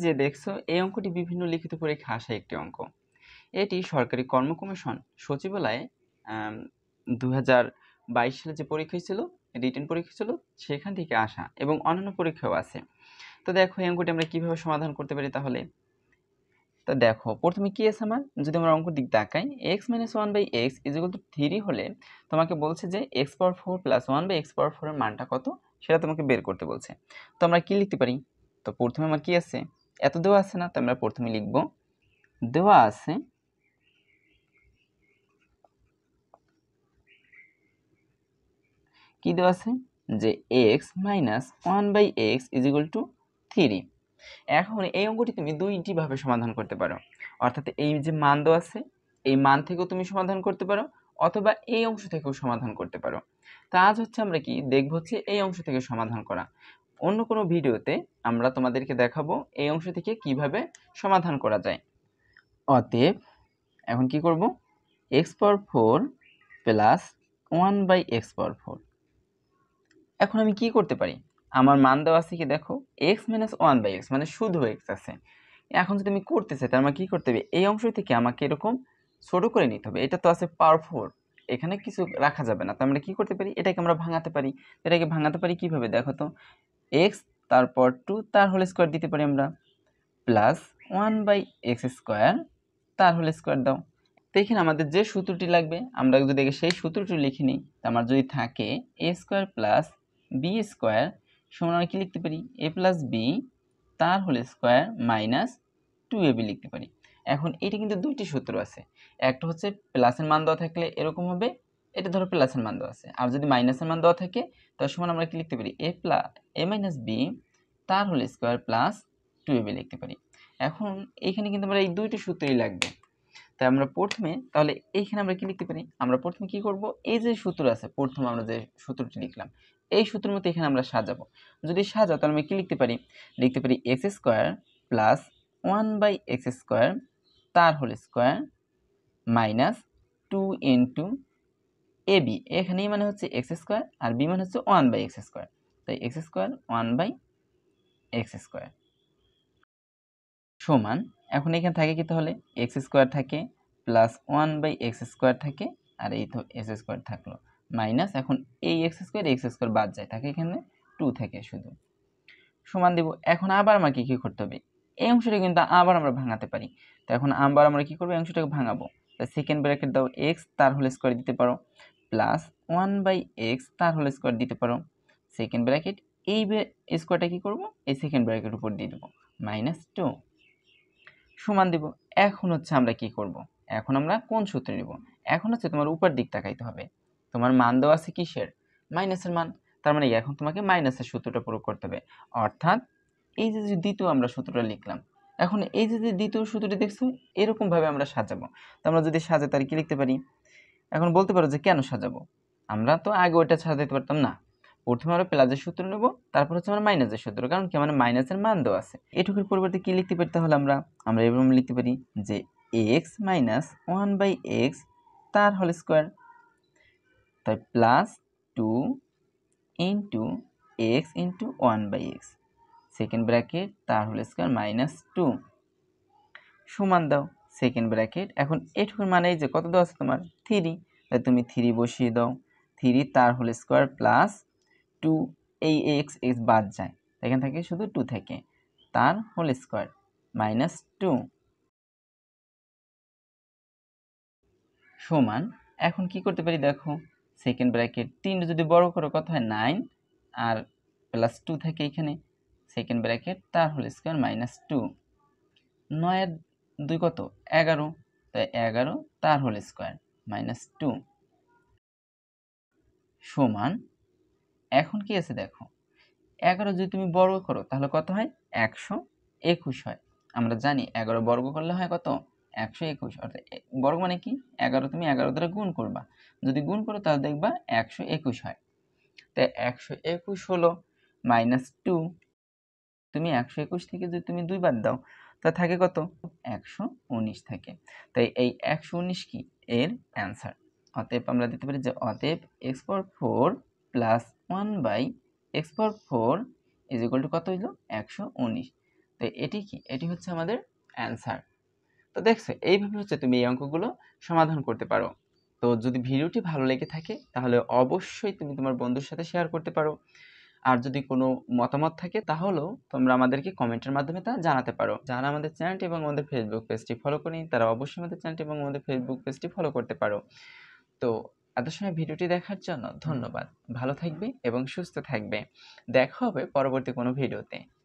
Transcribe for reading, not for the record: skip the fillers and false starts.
যে দেখছো এই অঙ্কটি বিভিন্ন লিখিত পরীক্ষায় আসা একটি অঙ্ক। এটি সরকারি কর্ম কমিশন সচিবালয়ে 2022 সালে যে পরীক্ষা ছিল, রিটেন পরীক্ষা ছিল, সেখান থেকে আসা এবং অন্যান্য পরীক্ষাও আছে। তো দেখো এই অঙ্কটি আমরা কিভাবে সমাধান করতে পারি তাহলে। তো দেখো প্রথমে কি আছে আমার, যদি আমরা অঙ্ক দিক তাকাই x - 1/x = 3 হলে তোমাকে বলছে যে x⁴ + 1/x⁴ এর মানটা কত সেটা তোমাকে বের করতে বলছে। তো আমরা কি লিখতে পারি, তো প্রথমে আমার কি আছে, এত দেওয়া আছে না, তো আমরা প্রথমে লিখব দেওয়া আছে কি দেওয়া আছে যে x - 1/x = 3। এখন এই অঙ্কটি তুমি দুইটি ভাবে সমাধান করতে পারো, অর্থাৎ এই যে মান দেওয়া আছে এই মান থেকেও তুমি সমাধান করতে পারো অথবা এই অংশ থেকেও সমাধান করতে পারো। তা আজ হচ্ছে আমরা কি দেখব হচ্ছে এই অংশ থেকে সমাধান করা। অন্য কোনো ভিডিওতে আমরা তোমাদেরকে দেখাবো এই অংশ থেকে কিভাবে সমাধান করা যায়। অতএব এখন কি করব, x⁴ + 1/x⁴। এখন আমি কি করতে পারি, আমার মান দেওয়া আছে কি দেখো x - 1/x মানে শুধু x আছে। এখন যদি আমি করতে চাই তার মানে কি করতে হবে, এই অংশ থেকে আমাকে এরকম ছোট করে নিতে হবে। এটা তো আছে পাওয়ার 4, এখানে কিছু রাখা যাবে না। তো আমরা কি করতে পারি, এটাকে আমরা ভাঙাতে পারি। এটাকে ভাঙাতে পারি কিভাবে দেখো তো, x তারপর 2 তার হোল স্কয়ার দিতে পারি আমরা, প্লাস 1/x² তার হোল স্কয়ার দাও। তো এখানে আমাদের যে সূত্রটি লাগবে আমরা যদি সেই সূত্রটি লিখে নিই, তো আমার যদি থাকে a² + b² সমান আমরা কি লিখতে পারি, a + b তার হোল স্কয়ার মাইনাস 2ab লিখতে পারি। এখন এটা কিন্তু দুইটি সূত্র আছে, একটা হচ্ছে প্লাসের মান দেওয়া থাকলে এরকম হবে, এটা ধরো প্লাসের মান দেওয়া আছে, আর যদি মাইনাসের মান দেওয়া থাকে তার সমান আমরা কি লিখতে পারি, a - b তার হোল স্কয়ার প্লাস 2ab লিখতে পারি। এখন এইখানে কিন্তু আমরা এই দুইটি সূত্রই লাগবে। তাই আমরা প্রথমে তাহলে এইখানে আমরা কি লিখতে পারি, আমরা প্রথমে কি করব, এই যে সূত্র আছে প্রথম আমরা যে সূত্রটি লিখলাম এই সূত্রের মতো এখানে আমরা সাজাবো। যদি সাজাও তাহলে আমরা কি লিখতে পারি, x² + 1/x² তার হোল স্কয়ার মাইনাস 2 * ab। এখানেই মানে হচ্ছে x² আর b মানে হচ্ছে 1/x², তাই x² 1/x² সমান, এখন এখানে থাকে কি তাহলে x² থাকে প্লাস 1/x² থাকে আর এই তো s² থাকলো মাইনাস, এখন এই x² বাদ যায়, থাকে এখানে 2 থাকে শুধু, সমান দেব। এখন আবার আমাকে কি করতে হবে, এই অংশটা কিন্তু আবার আমরা ভাঙাতে পারি। তো এখন আবার আমরা কি করব, এই অংশটাকে ভাঙাবো। তাই সেকেন্ড ব্র্যাকেট দাও, x তার হোল স্কয়ার দিতে পারো প্লাস 1/x তার হোল স্কয়ার দিতে পারো, সেকেন্ড ব্র্যাকেট এই স্কয়ারটা কি করব, এই সেকেন্ড ব্র্যাকেট উপর দিয়ে দেব মাইনাস 2 সমান দিব। এখন হচ্ছে আমরা কি করব, এখন আমরা কোন সূত্র নিব, এখন হচ্ছে তোমার উপর দিক তাকাইতে হবে। তোমার মান দেওয়া আছে কিসের, মাইনাসের মান, তার মানে এখন তোমাকে মাইনাসের সূত্রটা প্রয়োগ করতে হবে। অর্থাৎ এই যে দ্বিতীয় আমরা সূত্রটা লিখলাম, এখন এই যে দ্বিতীয় সূত্রটি দেখছো এরকম ভাবে আমরা সাজাবো। তো আমরা যদি সাজাই তাহলে কি লিখতে পারি, এখন বলতে পারো যে কেন সাজাবো, আমরা তো আগে ওইটা সাজাতে পারতাম না। প্রথমে আমরা প্লাসের সূত্র নেব, তারপর হচ্ছে আমরা মাইনাসের সূত্র, কারণ কি মানে মাইনাসের মান দেওয়া আছে। এটুকুর পরিবর্তে কি লিখতে পারি তাহলে আমরা এরকম লিখতে পারি যে x - 1/x তার হোল স্কয়ার, তাই plus 2 * x * 1/x second bracket তার হোল স্কয়ার মাইনাস 2 সমান দাও সেকেন্ড ব্র্যাকেট। এখন এটুকুর মানে এই যে কত দেওয়া আছে তোমার 3, তাই তুমি 3 বসিয়ে দাও, 3 তার হোল স্কয়ার প্লাস 2, এই x বাদ যায়, এখান থেকে শুধু 2 থেকে তার হোল স্কয়ার মাইনাস 2 সমান। এখন কি করতে পারি দেখো, সেকেন্ড ব্র্যাকেট 3 যদি বড় করো কত হয় 9 আর প্লাস 2 থাকে এখানে, সেকেন্ড ব্র্যাকেট তার হোল স্কয়ার মাইনাস 2, 9 আর 2 কত 11, তাই 11 তার হোল স্কয়ার মাইনাস 2 সমান। এখন কি আছে দেখো, 11 যদি তুমি বর্গ করো তাহলে কত হয় 121 হয়। আমরা জানি 11 বর্গ করলে হয় কত 121, অর্থাৎ বর্গ মানে কি 11 তুমি 11 দ্বারা গুণ করবা, যদি গুণ করো তাহলে দেখবা 121 হয়। তাই 121 হলো মাইনাস 2, তুমি 121 থেকে যদি তুমি 2 বাদ দাও তা থাকে কত 119 থাকে। তাই এই 119 কি এর অ্যান্সার। অতএব আমরা দিতে পারি যে অতএব x⁴ + 1/x⁴ কত হইল 119। তো এটি কি? এটি হচ্ছে আমাদের অ্যান্সার। তো দেখছো এইভাবে হচ্ছে তুমি এই অঙ্কগুলো সমাধান করতে পারো। তো যদি ভিডিওটি ভালো লেগে থাকে তাহলে অবশ্যই তুমি তোমার বন্ধুর সাথে শেয়ার করতে পারো। আর যদি কোনো মতামত থাকে তাহলেও তোমরা আমাদেরকে কমেন্টের মাধ্যমে তা জানাতে পারো। যারা আমাদের চ্যানেলটি এবং আমাদের ফেসবুক পেজটি ফলো করেনি তারা অবশ্যই আমাদের চ্যানেলটি এবং আমাদের ফেসবুক পেজটি ফলো করতে পারো। তো এত সময় ভিডিওটি দেখার জন্য ধন্যবাদ। ভালো থাকবে এবং সুস্থ থাকবে। দেখা হবে পরবর্তী কোনো ভিডিওতে।